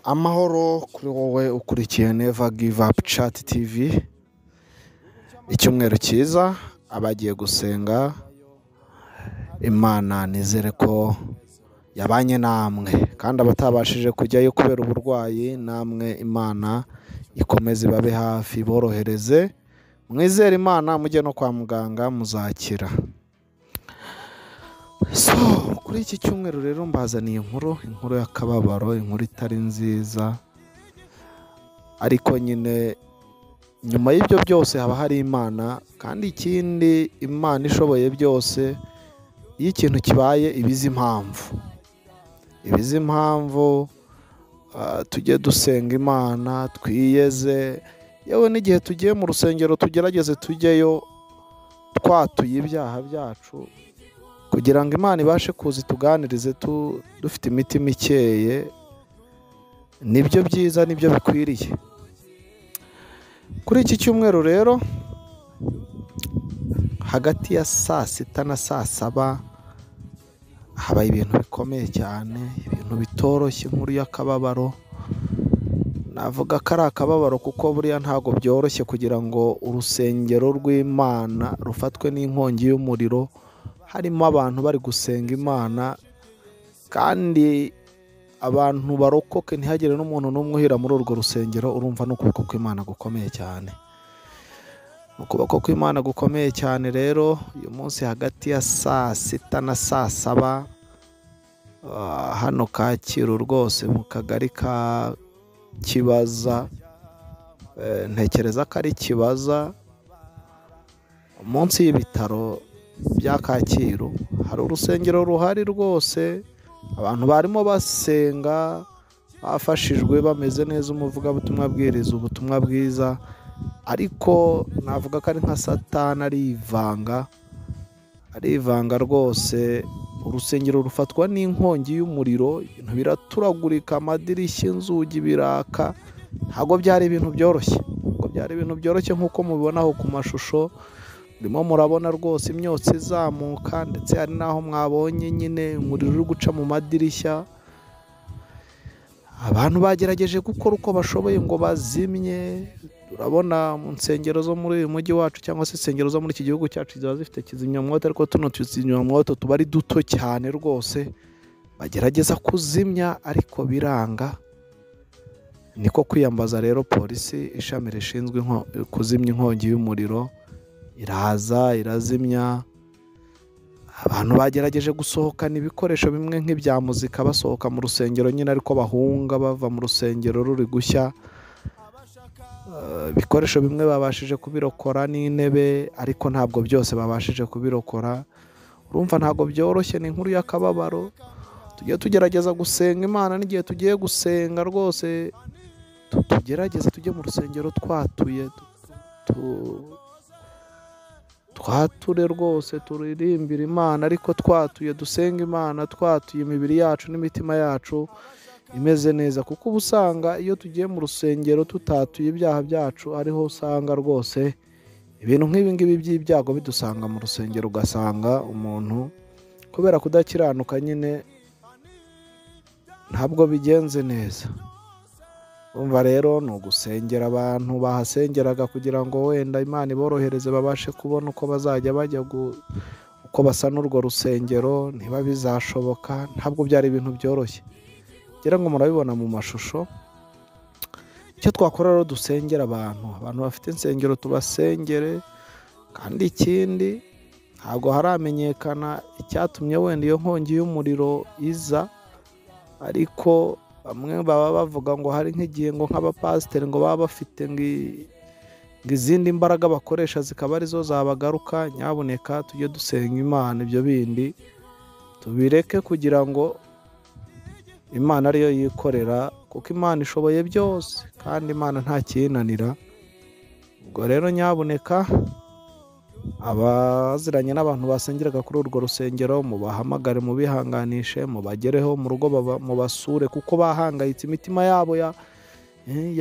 Amahoro kuri wowe ukurikiye Never Give Up Chat TV. Icyumweru cyiza abagiye gusenga, Imana nizere ko yabanye namwe, kandi abatabashije kujyayo kubera uburwayi namwe Imana ikomeze ibabe hafi borohereze. Mwizere Imana mujye no kwa muganga muzakira. Kuri iki cyumweru rero mbazaniye inkuru y'akababaro, inkuru itari nziza, ariko nyine nyuma y'ibyo byose haba hari Imana, kandi ikindi Imana ishoboye byose, iyo ikintu kibaye ibizi impamvu, tujye dusenga Imana, twiyeze, yewe n'igihe tugiye mu rusengero tugerageze tujyeyo twatuye ibyaha byacu, kugira ngo Imana ibashe kuza ituganirize dufite imitima ikeye. Nibyo byiza, nibyo bikwiriye. Kuri iki cyumweru rero hagati ya 6:00 na 7:00 habaye ibintu bikomeye cyane, ibintu bitoroshye, inkuru y'akababaro. Navuga ko ari akababaro kuko buriya ntabwo byoroshye kugira ngo urusengero rw'Imana rufatwe n'inkongi y'umuriro, harimo abantu bari gusenga Imana, kandi abantu barokoke ntihagire n'umuntu n'umwe uhira muri urwo rusengero. Urumva n'ukuboko kw'Imana gukomeye cyane, ukuboko kw'Imana gukomeye cyane. Rero uyu munsi hagati ya 6:00 na 7:00 hano Kacyiru rwose mu kagari ka Kibaza, ntekereza ko ari Kibaza, munsi y'ibitaro bya Kacyiru hari urusengero ruhari rwose. Abantu barimo basenga, bafashijwe, bameze neza, umuvugabutumwa abwiriza ubutumwa bwiza, ariko navuga ko ari nka Satani arivanga rwose. Urusengero rufatwa n'inkongi y'umuriro, ibintu biraturagurika, amadirishya, inzugi biraka. Ntabwo byari ibintu byoroshye nk'uko mubibonaho ku mashusho. Ndimo murabona rwose imyotsi izamuka, ndetse hari n'aho mwabonye nyine umuriro uri guca mu madirishya. Abantu bagerageje gukora uko bashoboye ngo bazimye. Urabona mu nsengero zo muri uyu mujyi wacu, cyangwa se insengero zo muri iki gihugu cyacu ziba zifite kizimyamwoto, ariko tuno tuzimyamwoto tuba ari duto cyane rwose. Bagerageza kuzimya ariko biranga. Niko kwiyambaza rero polisi, ishami rishinzwe kuzimya inkongi y'umuriro, iraza irazimya. Abantu bagerageje gusohokana ibikoresho bimwe nk'ibya muzika basohoka mu rusengero nyine, ariko bahunga bava mu rusengero ruri gushya. Ibikoresho bimwe babashije kubirokora n'intebe, ariko ntabwo byose babashije kubirokora. Urumva ntabwo byoroshye, ni inkuru y'akababaro. Tujye tugerageza gusenga Imana, n'igihe tugiye gusenga rwose tugerageze tujye mu rusengero twatuye, twature rwose, turirimbire Imana, ariko twatuye, dusenga Imana twatuye, imibiri yacu n'imitima yacu imeze neza. Kuko uba usanga iyo tugiye mu rusengero tutatuye ibyaha byacu, ariho usanga rwose ibintu nk'ibi ngibi by'ibyago bidusanga mu rusengero. Ugasanga umuntu kubera kudakiranuka nyine ntabwo bigenze neza. Umva rero ni ugusengera abantu bahasengeraga, kugira ngo wenda Imana iborohereze babashe kubona uko bazajya bajya uko basana urwo rusengero, niba bizashoboka. Ntabwo byari ibintu byoroshye, ngira ngo murabibona mu mashusho. Icyo twakora rero dusengera abantu bafite insengero, tubasengere. Kandi ikindi, ntabwo haramenyekana icyatumye wenda iyo nkongi y'umuriro iza, ariko bamwe baba bavuga ngo hari nk'igihe ngo nk'abapasiteri ngo baba bafite ngo izindi mbaraga bakoresha zikaba arizo zabagaruka. Nyabuneka tujye dusenga Imana, ibyo bindi tubireke, kugira ngo Imana ariyo yikorera, kuko Imana ishoboye byose, kandi Imana nta kiyinanira. Ubwo rero nyabuneka abaziranye n'abantu basengeraga kuri urwo rusengero, mubahamagare, mubihanganishe, mubagereho mu rugo, mubasure, kuko bahangayitse, imitima yabo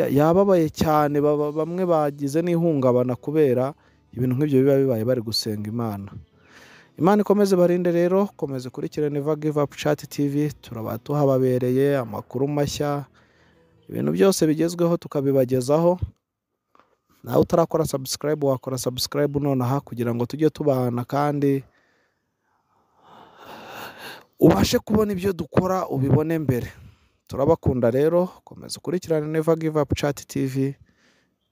yababaye cyane. Bamwe bagize n'ihungabana kubera ibintu nk'ibyo biba bibaye bari gusenga Imana. Imana ikomeze barinde rero, komeze kurikirana Never Give Up Chat TV, turaba tuhababereye amakuru mashya, ibintu byose bigezweho tukabibagezaho. Nawe utarakora subscribe wakora subscribe nonaha kugira ngo tujye tubana kandi ubashe kubona ibyo dukora ubibone mbere. Turabakunda rero, komeza ukurikirane Never Give Up Chat TV.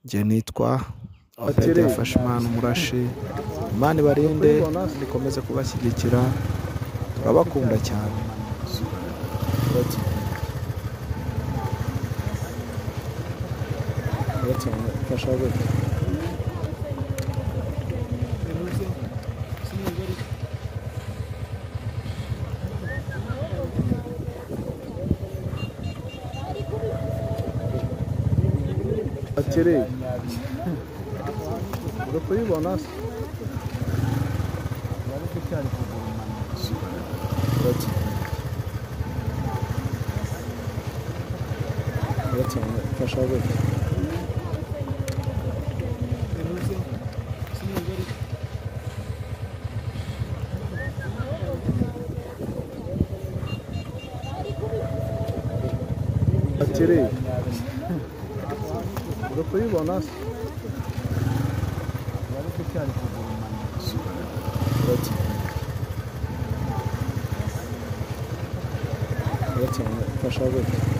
Nge nitwa Obedi Afashimana Murashi. Imana ibarinde, nikomeze kubashyigikira. Turabakunda cyane. Atire uri kuyibona se fasha gute atire uri kuyibona se fasha gute